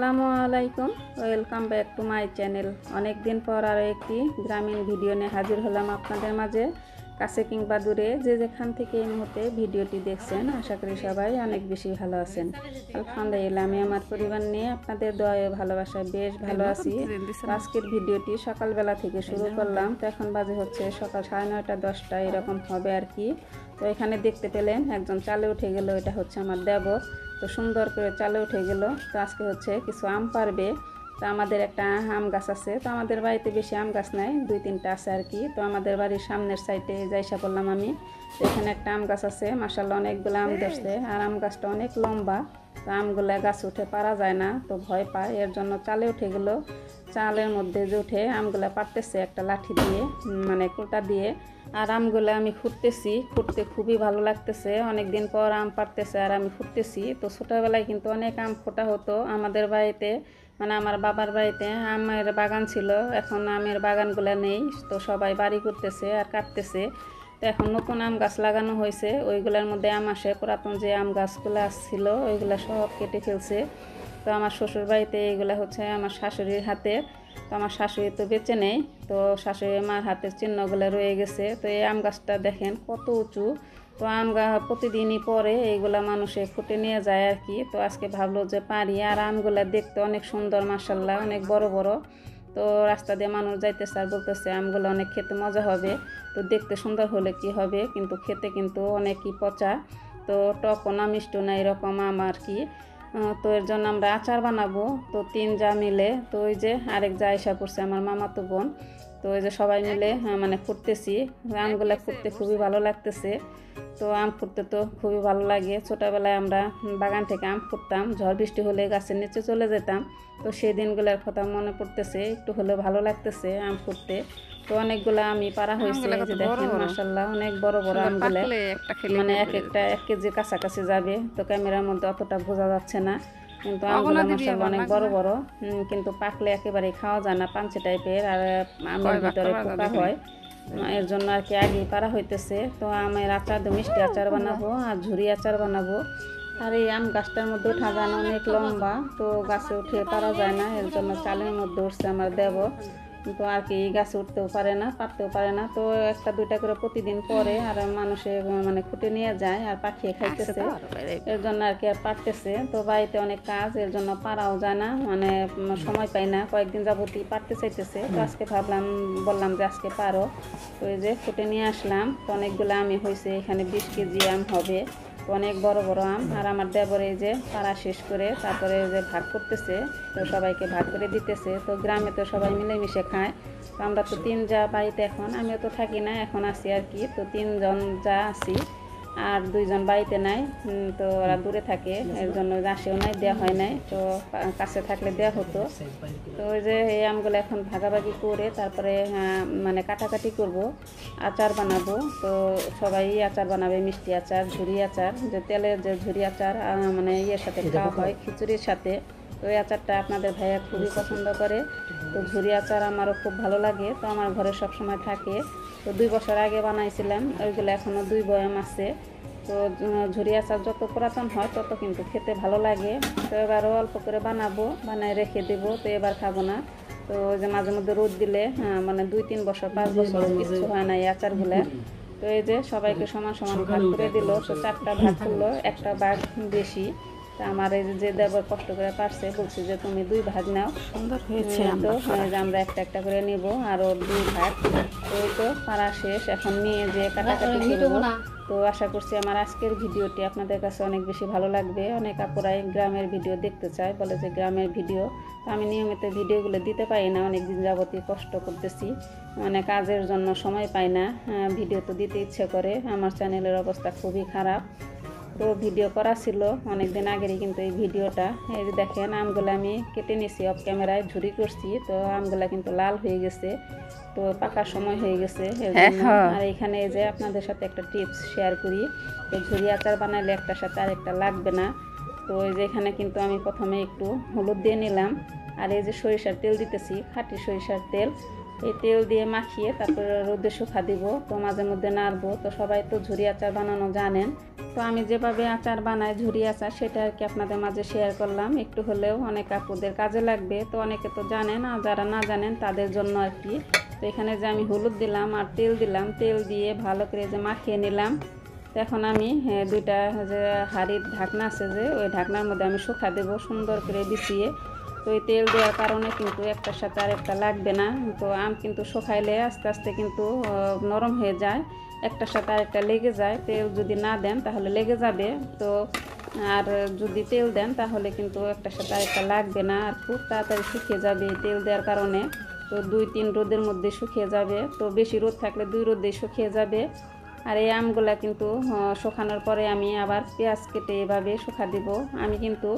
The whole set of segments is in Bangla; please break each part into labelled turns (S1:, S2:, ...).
S1: আসসালামু আলাইকুম, welcome back to my channel. অনেক দিন পর আরও একটি গ্রামীণ ভিডিও নিয়ে হাজির হলাম আপনাদের মাঝে। কাছে কিংবা দূরে যে যেখান থেকে এই মুহূর্তে ভিডিওটি দেখছেন, আশা করি সবাই অনেক বেশি ভালো আছেন। আলহামদুলিল্লাহ, আমি আমার পরিবার নিয়ে আপনাদের দয়ায় ভালোবাসায় বেশ ভালো আছি। আজকের ভিডিওটি সকালবেলা থেকে শুরু করলাম, তো এখন বাজে হচ্ছে সকাল 9:30 10টা এরকম হবে আর কি। তো এখানে দেখতে পেলেন একজন চালে উঠে গেল, এটা হচ্ছে আমার দেবর। তো সুন্দর করে চালে উঠে গেল। তো আজকে হচ্ছে কিছু আম পারবে। তো আমাদের একটা আম গাছ আছে, তো আমাদের বাড়িতে বেশি আম গাছ নাই, 2-3টা আছে আর কি। তো আমাদের বাড়ির সামনের সাইডে যাইসা বললাম আমি, এখানে একটা আম গাছ আছে, মাশাআল্লাহ অনেকগুলো আম ধরছে, আর আম গাছটা অনেক লম্বা। তো আমগুলো গাছ উঠে পারা যায় না, তো ভয় পায়, এর জন্য চালে উঠে গেল। চালের মধ্যে যে উঠে আমগুলো পারতেছে একটা লাঠি দিয়ে, মানে কোটা দিয়ে। আর আমগুলো আমি খুঁড়তে খুবই ভালো লাগতেছে। অনেক দিন পর আম পাড়তেছে আর আমি খুঁড়তেছি। তো ছোটোবেলায় কিন্তু অনেক আম ফোটা হতো আমাদের বাড়িতে, মানে আমার বাবার বাড়িতে আমের বাগান ছিল। এখন আমের বাগানগুলো নেই, তো সবাই বাড়ি করতেছে আর কাটতেছে। তো এখন নতুন আম গাছ লাগানো হয়েছে, ওইগুলোর মধ্যে আম আসে। পুরাতন যে আম গাছগুলো আসছিল ওইগুলো সব কেটে ফেলছে। তো আমার শ্বশুর বাড়িতে এইগুলো হচ্ছে আমার শাশুড়ির হাতের। তো আমার শাশুড়ি তো বেঁচে নেই, তো শাশুড়ি মার হাতের চিহ্নগুলো রয়ে গেছে। তো এই আম গাছটা দেখেন কত উঁচু। তো আম গাছ প্রতিদিনই পরে এইগুলা মানুষে ফুটে নিয়ে যায় আর কি। তো আজকে ভাবলো যে পারি। আর আমগুলা দেখতে অনেক সুন্দর, মাশাআল্লাহ অনেক বড় বড়। তো রাস্তা দিয়ে মানুষ যাইতেছে আর বলতেছে আমগুলো অনেক খেতে মজা হবে। তো দেখতে সুন্দর হলে কি হবে, কিন্তু খেতে কিন্তু অনেকই পচা। তো টকও না মিষ্টিও না এরকম আম আর কি। তো এর জন্য আমরা আচার বানাবো। তো 3 যা মিলে, তো ওই যে আরেক যা এসে পড়ছে আমার মামাতো বোন। তো ওই যে সবাই মিলে মানে ফুটতেছি। আমগুলা ফুটতে খুবই ভালো লাগতেছে। তো আম ফুটতে তো খুবই ভালো লাগে। ছোটোবেলায় আমরা বাগান থেকে আম ফুটতাম, ঝড় বৃষ্টি হলে গাছের নিচে চলে যেতাম। তো সেই দিনগুলোর কথা মনে পড়তেছে, একটু হলেও ভালো লাগতেছে আম ফুটতে। তো অনেকগুলো আমি পারা হয়েছে, যে দেখেন মাশাআল্লাহ অনেক বড় বড় আমগুলো, মানে এক একটা 1 কেজির কাছাকাছি যাবে। তো ক্যামেরার মধ্যে অতটা বোঝা যাচ্ছে না, কিন্তু আমগুলো মাশাআল্লাহ অনেক বড় বড়। কিন্তু পাকলে একেবারে খাওয়া যায় না, পাঞ্চে টাইপের, আর আমের ভিতরে পোকা হয়। এর জন্য আর কি আগেই পারা হইতেছে। তো আমের আচার, মিষ্টি আচার বানাবো আর ঝুরি আচার বানাবো। আর এই আম গাছটার মধ্যে উঠা যায় না, অনেক লম্বা, তো গাছে উঠে পারা যায় না, এর জন্য চালের মধ্যে উঠছে আমার দেবর। তো আর কি গাছে উঠতেও পারে না, পারতেও পারে না। তো 1-2টা করে প্রতিদিন পরে, আর মানুষে মানে খুঁটে নিয়ে যায় আর পাখিয়ে খাইতেছে, এর জন্য আর কি আর পারতেছে। তো বাড়িতে অনেক কাজ, এর জন্য পারাও যায় না, মানে সময় পাই না। কয়েকদিন যাবতই পারতে চাইতেছে। তো আজকে বললাম যে আজকে পারো। তো এই যে খুঁটে নিয়ে আসলাম। তো অনেকগুলো আমি হয়েছে, এখানে 20 কেজি আম হবে, অনেক বড় বড় আম। আর আমার দেবর এই যে পাড়া শেষ করে তারপরে যে ভাগ করতেছে, তো সবাইকে ভাগ করে দিতেছে। তো গ্রামে তো সবাই মিলেমিশে খায়। তো আমরা তো 3 যা বাড়িতে, এখন আমিও তো থাকি না, এখন আছি আর কি। তো 3 জন যা আছি, আর 2 জন বাড়িতে নাই। তো ওরা দূরে থাকে, এর জন্য আসেও নাই, দেওয়া হয় নাই। তো কাছে থাকলে দেওয়া হতো। তো ওই যে এই আমগুলো এখন ভাগাভাগি করে তারপরে মানে কাটাকাটি করব, আচার বানাবো। তো সবাই আচার বানাবে, মিষ্টি আচার, ঝুরি আচার, যে তেলের যে ঝুরি আচার, মানে ইয়ের সাথে খাওয়া হয় খিচুড়ির সাথে। তো এই আচারটা আপনাদের ভাইয়া খুবই পছন্দ করে। তো ঝুরি আচার আমারও খুব ভালো লাগে, তো আমার ঘরে সব সময় থাকে। তো 2 বছর আগে বানাইছিলাম, ওইগুলো এখনও 2 বয়াম আছে। তো ঝুরি আচার যত পুরাতন হয় তত কিন্তু খেতে ভালো লাগে। তো এবারও অল্প করে বানাবো, বানায় রেখে দেবো। তো এবার খাবো না। তো ওই যে মাঝে মধ্যে রোদ দিলে মানে 2-3 বছর 5 বছর কিছু হয় না এই আচারগুলো। তো এই যে সবাইকে সমান সমান ভাগ করে দিল। তো 4টা ভাগ করলো, একটা ভাগ বেশি। তা আমার এই যে দেবর কষ্ট করে পারছে, বলছি যে তুমি 2 ভাগ নাও, সুন্দর হয়েছে। তো আমরা একটা একটা করে নিব, আর ওর 2 ভাগ। তো এই তো পারা শেষ, এখন নিয়ে যে কাটাকাটি করবো। তো আশা করছি আমার আজকের ভিডিওটি আপনাদের কাছে অনেক বেশি ভালো লাগবে। অনেক আপুরাই গ্রামের ভিডিও দেখতে চায়, বলে যে গ্রামের ভিডিও। তো আমি নিয়মিত ভিডিওগুলো দিতে পারি না, অনেক দিন যাবতই কষ্ট করতেছি, মানে কাজের জন্য সময় পাই না। ভিডিও তো দিতে ইচ্ছে করে, আমার চ্যানেলের অবস্থা খুবই খারাপ। তো ভিডিও করা ছিল অনেক দিন আগেরই, কিন্তু এই ভিডিওটা এই যে দেখেন আমগুলো আমি কেটে নিয়েছি, অফ ক্যামেরায় ঝুরি করছি। তো আমগুলো কিন্তু লাল হয়ে গেছে, তো পাকার সময় হয়ে গেছে। আর এখানে এই যে আপনাদের সাথে একটা টিপস শেয়ার করি, তো ঝুরি আচার বানাইলে একটার সাথে আরেকটা লাগবে না। তো এই যে এখানে কিন্তু আমি প্রথমে একটু হলুদ দিয়ে নিলাম, আর এই যে সরিষার তেল দিতেছি, খাঁটি সরিষার তেল। এই তেল দিয়ে মাখিয়ে তারপরে রোদে শুকা দিব। তো মাঝে মধ্যে নাড়বো। তো সবাই তো ঝুরি আচার বানানো জানেন। তো আমি যেভাবে আচার বানাই ঝুরি আচার সেটা আর কি আপনাদের মাঝে শেয়ার করলাম। একটু হলেও অনেক আপুদের কাজে লাগবে। তো অনেকে তো জানেন, আর যারা না জানেন তাদের জন্য আর কি। তো এখানে যে আমি হলুদ দিলাম আর তেল দিলাম, তেল দিয়ে ভালো করে যে মাখিয়ে নিলাম। তো এখন আমি দুইটা যে হাঁড়ির ঢাকনা আছে যে ওই ঢাকনার মধ্যে আমি শুকা দেবো সুন্দর করে বিছিয়ে। তো এই তেল দেওয়ার কারণে কিন্তু একটার সাথে আরেকটা লাগবে না। তো আম কিন্তু শুকাইলে আস্তে আস্তে কিন্তু নরম হয়ে যায়, একটার সাথে আরেকটা লেগে যায়। তেল যদি না দেন তাহলে লেগে যাবে। তো আর যদি তেল দেন তাহলে কিন্তু একটার সাথে আরেকটা লাগবে না, আর খুব তাড়াতাড়ি শুকিয়ে যাবে তেল দেওয়ার কারণে। তো 2-3 রোদের মধ্যে শুকিয়ে যাবে। তো বেশি রোদ থাকলে 2 রোদেই শুকিয়ে যাবে। আর এই আমগুলা কিন্তু শুকানোর পরে আমি আবার পেঁয়াজ কেটে এভাবে শুকা দিব। আমি কিন্তু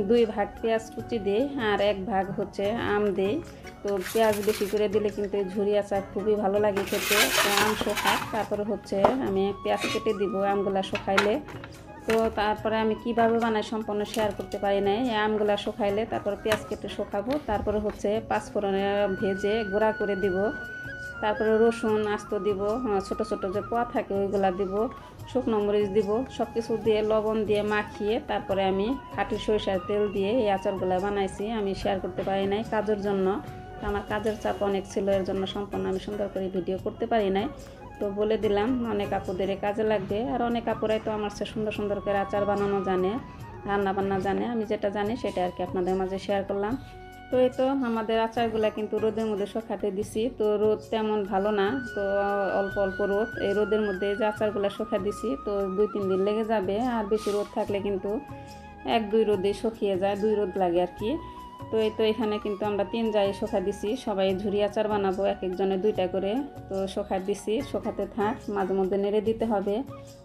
S1: 2 ভাগ পেঁয়াজ কুচি দিই আর 1 ভাগ হচ্ছে আম দিই। তো পেঁয়াজ বেশি করে দিলে কিন্তু এই ঝুরি আচার খুবই ভালো লাগে খেতে। তো আম শুকাক তারপরে হচ্ছে আমি পেঁয়াজ কেটে দিব আমগুলা শুকাইলে। তো তারপরে আমি কিভাবে বানাই সম্পূর্ণ শেয়ার করতে পারি নাই। এই আমগুলা শুকাইলে তারপরে পেঁয়াজ কেটে শুকাবো, তারপরে হচ্ছে পাঁচফোড়নে ভেজে গুঁড়া করে দিব। তারপরে রসুন আস্ত দিব, ছোট ছোট যে কোয়া থাকে ওইগুলা দিব, শুকনো মরিচ দিব, সব কিছু দিয়ে লবণ দিয়ে মাখিয়ে তারপরে আমি খাঁটি সরিষার তেল দিয়ে এই আচারগুলা বানাইছি। আমি শেয়ার করতে পারি নাই কাজের জন্য, আমার কাজের চাপ অনেক ছিল, এর জন্য সম্পূর্ণ আমি সুন্দর করে ভিডিও করতে পারি নাই। তো বলে দিলাম অনেক আপুদের কাজে লাগবে। আর অনেক আপুরাই তো আমার চেয়ে সুন্দর সুন্দর করে আচার বানানো জানে, রান্না বান্না জানে। আমি যেটা জানি সেটা আর কি আপনাদের মাঝে শেয়ার করলাম। তো এই তো আমাদের আচারগুলা কিন্তু রোদের মধ্যে শুকাতে দিছি। তো রোদ তেমন ভালো না, তো অল্প অল্প রোদ, এই রোদের মধ্যে যে আচারগুলা শুকা দিছি। তো 2-3 দিন লেগে যাবে। আর বেশি রোদ থাকলে কিন্তু 1-2 রোদে শুকিয়ে যায়, 2 রোদ লাগে আর কি। তো এই তো এখানে কিন্তু আমরা 3 জায়গায় শুকা দিছি। সবাই ঝুরি আচার বানাবো, এক একজনে 2টা করে। তো শুকা দিছি, শুকাতে থাক, মাঝে মধ্যে নেড়ে দিতে হবে।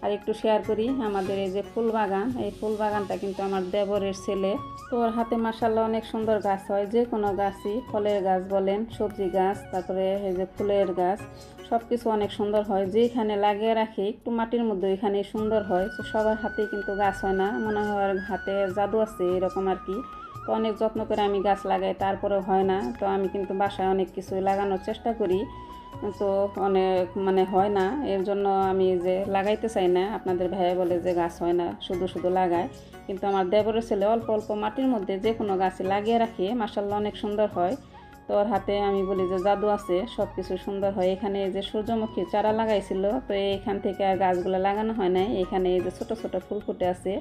S1: আর একটু শেয়ার করি, আমাদের এই যে ফুল বাগান, এই ফুল বাগানটা কিন্তু আমার দেবরের ছেলে। তো ওর হাতে মাশাআল্লাহ অনেক সুন্দর গাছ হয়, যে কোনো গাছই, ফলের গাছ বলেন, সবজি গাছ, তারপরে এই যে ফুলের গাছ, সব কিছু অনেক সুন্দর হয়। যেখানে লাগিয়ে রাখি একটু মাটির মধ্যে ওইখানে সুন্দর হয়। তো সবার হাতেই কিন্তু গাছ হয় না, মনে হয় ওর হাতে জাদু আছে এরকম আর কি। তো অনেক যত্ন করে আমি গাছ লাগাই, তারপরে হয় না। তো আমি কিন্তু বাসায় অনেক কিছু লাগানোর চেষ্টা করি, তো অনেক হয় না। এর জন্য আমি যে লাগাইতে চাই না, আপনাদের ভাইয়া বলে যে গাছ হয় না, শুধু শুধু লাগায়। কিন্তু আমার দেবরের ছেলে অল্প অল্প মাটির মধ্যে যে কোনো গাছে লাগিয়ে রাখে, মাশাআল্লাহ অনেক সুন্দর হয়। তো ওর হাতে আমি বলি যে জাদু আছে, সব কিছু সুন্দর হয়। এখানে এই যে সূর্যমুখী চারা লাগাইছিল, তো এইখান থেকে আর গাছগুলো লাগানো হয় নাই। এখানে এই যে ছোট ছোট ফুল ফুটে আছে,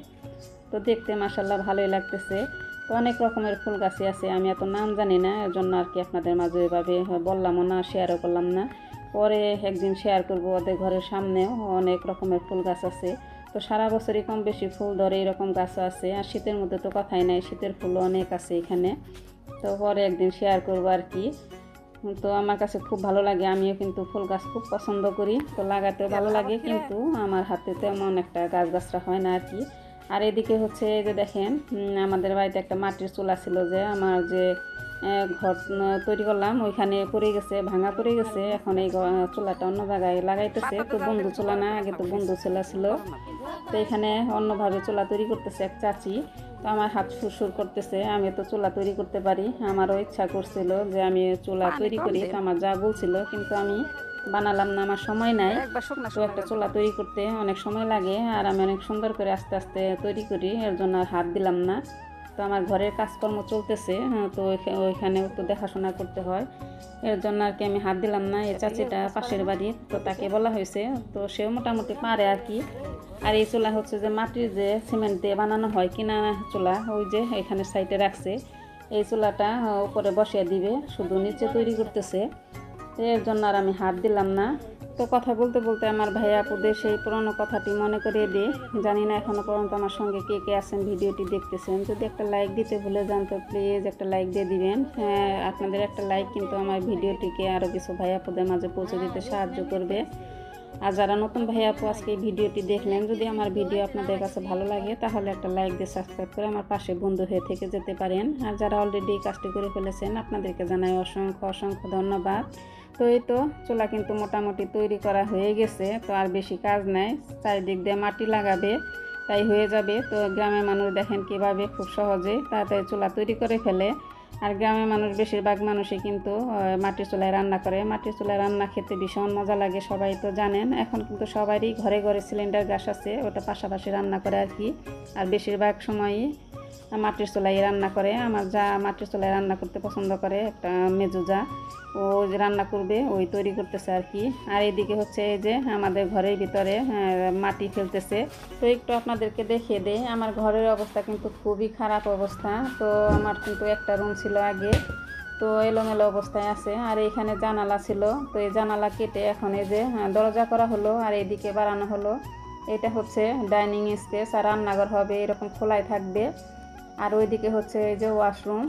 S1: তো দেখতে মাশাআল্লাহ ভালোই লাগতেছে। তো অনেক রকমের ফুল গাছই আছে, আমি এত নাম জানি না, এর জন্য আর কি আপনাদের মাঝে এভাবে বললামও না, শেয়ারও করলাম না। পরে একদিন শেয়ার করব। ওদের ঘরের সামনেও অনেক রকমের ফুল গাছ আছে। তো সারা বছরই কম বেশি ফুল ধরে এরকম গাছও আছে। আর শীতের মধ্যে তো কথাই নাই, শীতের ফুলও অনেক আছে এখানে। তো পরে একদিন শেয়ার করব আর কি। তো আমার কাছে খুব ভালো লাগে, আমিও কিন্তু ফুল গাছ খুব পছন্দ করি। তো লাগাতেও ভালো লাগে, কিন্তু আমার হাতে তেমন একটা গাছগাছরা হয় না আর কি। আর এদিকে হচ্ছে যে দেখেন, আমাদের বাড়িতে একটা মাটির চুলা ছিল, যে আমার যে ঘর তৈরি করলাম ওইখানে পড়ে গেছে, ভাঙা পড়ে গেছে। এখন এই চুলাটা অন্য জায়গায় লাগাইতেছে। তো বন্ধু চুলা না, আগে তো বন্ধু চুলা ছিল। তো এখানে অন্যভাবে চুলা তৈরি করতেছে এক চাচি। তো আমার হাত সুরসুর করতেছে, আমি তো চুলা তৈরি করতে পারি। আমারও ইচ্ছা করছিল যে আমি চুলা তৈরি করি, তো আমার যা বলছিল, কিন্তু আমি বানালাম না, আমার সময় নাই। তো একটা চুলা তৈরি করতে অনেক সময় লাগে, আর আমি অনেক সুন্দর করে আস্তে আস্তে তৈরি করি, এর জন্য আর হাত দিলাম না। তো আমার ঘরের কাজকর্ম চলতেছে, তো ওইখানেও তো দেখাশোনা করতে হয়, এর জন্য আর কি আমি হাত দিলাম না। এই চাচিটা পাশের বাড়ির, তো তাকে বলা হয়েছে, তো সেও মোটামুটি পারে আর কি। আর এই চুলা হচ্ছে যে মাটির যে সিমেন্ট দিয়ে বানানো হয়, কিনা চুলা, ওই যে এখানে সাইডে রাখছে। এই চুলাটা উপরে বসিয়ে দিবে, শুধু নিচে তৈরি করতেছে, এর জন্য আর আমি হাত দিলাম না। তো কথা বলতে বলতে আমার ভাই আপুদের সেই পুরনো কথাটি মনে করিয়ে দিই। জানি না এখনও পর্যন্ত আমার সঙ্গে কে কে আছেন, ভিডিওটি দেখতেছেন। যদি একটা লাইক দিতে ভুলে যান তো প্লিজ একটা লাইক দিয়ে দিবেন। হ্যাঁ, আপনাদের একটা লাইক কিন্তু আমার ভিডিওটিকে আরও কিছু ভাই আপুদের মাঝে পৌঁছে দিতে সাহায্য করবে। আর যারা নতুন ভাই আপু আজকে এই ভিডিওটি দেখলেন, যদি আমার ভিডিও আপনাদের কাছে ভালো লাগে তাহলে একটা লাইক দিয়ে সাবস্ক্রাইব করে আমার পাশে বন্ধু হয়ে থেকে যেতে পারেন। আর যারা অলরেডি এই কাজটি করে ফেলেছেন, আপনাদেরকে জানাই অসংখ্য অসংখ্য ধন্যবাদ। তো এই তো চুলা কিন্তু মোটামুটি তৈরি করা হয়ে গেছে। তো আর বেশি কাজ নাই, চারিদিক দিয়ে মাটি লাগাবে, তাই হয়ে যাবে। তো গ্রামের মানুষ দেখেন কীভাবে খুব সহজে তাড়াতাড়ি চুলা তৈরি করে ফেলে। আর গ্রামের মানুষ বেশিরভাগ মানুষই কিন্তু মাটির চুলায় রান্না করে। মাটির চুলায় রান্না খেতে ভীষণ মজা লাগে, সবাই তো জানেন। এখন কিন্তু সবারই ঘরে ঘরে সিলিন্ডার গ্যাস আছে, ওটা পাশাপাশি রান্না করে আর কি। আর বেশিরভাগ সময়ই মাটির চুলায় রান্না করে। আমার যা মাটির চুলায় রান্না করতে পছন্দ করে, একটা মেজু যা, ও যে রান্না করবে ওই তৈরি করতেছে আর কি। আর এদিকে হচ্ছে এই যে আমাদের ঘরের ভিতরে মাটি ফেলতেছে। তো একটু আপনাদেরকে দেখিয়ে দেই, আমার ঘরের অবস্থা কিন্তু খুবই খারাপ অবস্থা। তো আমার কিন্তু একটা রুম ছিল আগে, তো এলোমেলো অবস্থায় আছে। আর এইখানে জানালা ছিল, তো এই জানালা কেটে এখন এই যে দরজা করা হলো আর এইদিকে বাড়ানো হলো। এটা হচ্ছে ডাইনিং স্পেস, আর রান্নাঘর হবে এরকম খোলাই থাকবে। আর ওইদিকে হচ্ছে এই যে ওয়াশরুম।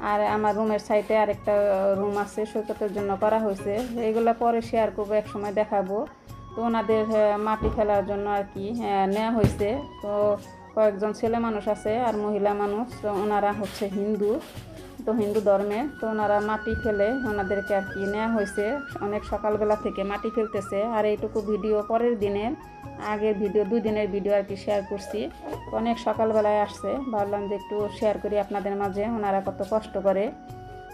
S1: আর আমার রুমের সাইডে আরেকটা রুম আছে, সৈকতের জন্য করা হয়েছে। এইগুলো পরে শেয়ার করবো, এক সময় দেখাবো। তো ওনাদের মাটি ফেলার জন্য আর কি নেওয়া হয়েছে। তো কয়েকজন ছেলে মানুষ আছে আর মহিলা মানুষ, তো ওনারা হচ্ছে হিন্দু, তো হিন্দু ধর্মে। তো ওনারা মাটি ফেলে ওনাদেরকে আর কি নেওয়া হয়েছে। অনেক সকালবেলা থেকে মাটি ফেলতেছে। আর এইটুকু ভিডিও পরের দিনের, আগের ভিডিও 2 দিনের ভিডিও আর কি শেয়ার করছি। অনেক সকালবেলায় আসছে, ভাবলাম যে একটু শেয়ার করি আপনাদের মাঝে, ওনারা কত কষ্ট করে।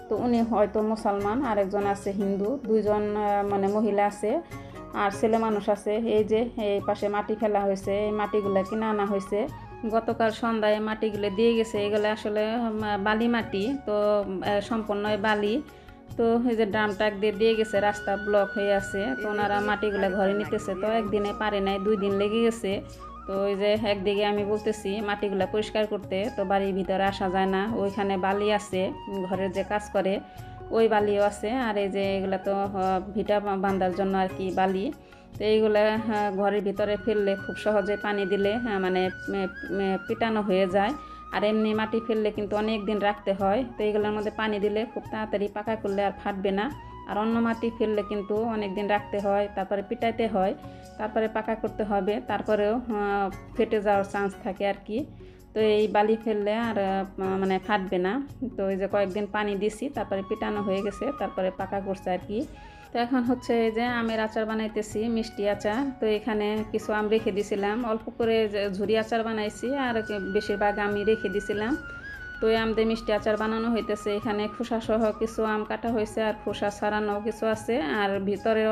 S1: তো উনি হয়তো মুসলমান, আরেকজন আছে হিন্দু, 2জন মানে মহিলা আছে আর ছেলে মানুষ আছে। এই যে এই পাশে মাটি ফেলা হয়েছে, এই মাটিগুলো কিনে আনা হয়েছে। গতকাল সন্ধ্যায় মাটিগুলো দিয়ে গেছে। এগুলো আসলে বালি মাটি, তো সম্পূর্ণ বালি। তো এই যে ড্রাম ট্রাক দিয়ে গেছে, রাস্তা ব্লক হয়ে আছে। তো ওনারা মাটিগুলো ঘরে নিতেছে, তো একদিনে পারে নাই, 2 দিন লেগে গেছে। তো ওই যে একদিকে আমি বলতেছি মাটিগুলো পরিষ্কার করতে, তো বাড়ির ভিতরে আসা যায় না, ওইখানে বালি আছে, ঘরের যে কাজ করে ওই বালিও আছে। আর এই যে এগুলো তো ভিটা বাঁধার জন্য আর কি বালি। তো এইগুলো ঘরের ভিতরে ফেললে খুব সহজে পানি দিলে মানে পিটানো হয়ে যায়। আর এমনি মাটি ফেললে কিন্তু অনেক দিন রাখতে হয়। তো এইগুলোর মধ্যে পানি দিলে খুব তাড়াতাড়ি পাকা করলে আর ফাটবে না। আর অন্য মাটি ফেললে কিন্তু অনেক দিন রাখতে হয়, তারপরে পিটাইতে হয়, তারপরে পাকা করতে হবে, তারপরেও ফেটে যাওয়ার চান্স থাকে আর কি। তো এই বালি ফেললে আর মানে ফাটবে না। তো এই যে কয়েকদিন পানি দিছি, তারপরে পিটানো হয়ে গেছে, তারপরে পাকা করছে আর কি। তো এখন হচ্ছে এই যে আমের আচার বানাইতেছি, মিষ্টি আচার। তো এখানে কিছু আম রেখে দিছিলাম, অল্প করে ঝুরি আচার বানাইছি, আর বেশিরভাগ আমি রেখে দিছিলাম। তো এই আম দিয়ে মিষ্টি আচার বানানো হইতেছে। এখানে খোসা সহ কিছু আম কাটা হয়েছে, আর খোসা ছাড়ানো কিছু আছে, আর ভিতরে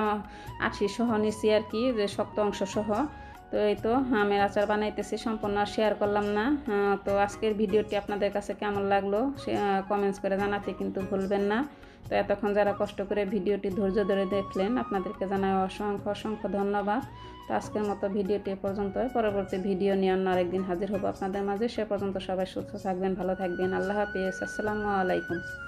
S1: আঁশি সহ নিছি আর কি, যে শক্ত অংশ সহ। তো এই তো আমের আচার বানাইতেছি, সম্পূর্ণ শেয়ার করলাম না। তো আজকের ভিডিওটি আপনাদের কাছে কেমন লাগলো সে কমেন্টস করে জানাতে কিন্তু ভুলবেন না। তো এতক্ষণ যারা কষ্ট করে ভিডিওটি ধৈর্য ধরে দেখলেন, আপনাদেরকে জানাই অসংখ্য অসংখ্য ধন্যবাদ। তো আজকের মতো ভিডিওটি এ পর্যন্ত। পরবর্তী ভিডিও নিয়ে অন্য আরেকদিন হাজির হব আপনাদের মাঝে। সে পর্যন্ত সবাই সুস্থ থাকবেন, ভালো থাকবেন। আল্লাহ হাফিজ, আসসালামু আলাইকুম।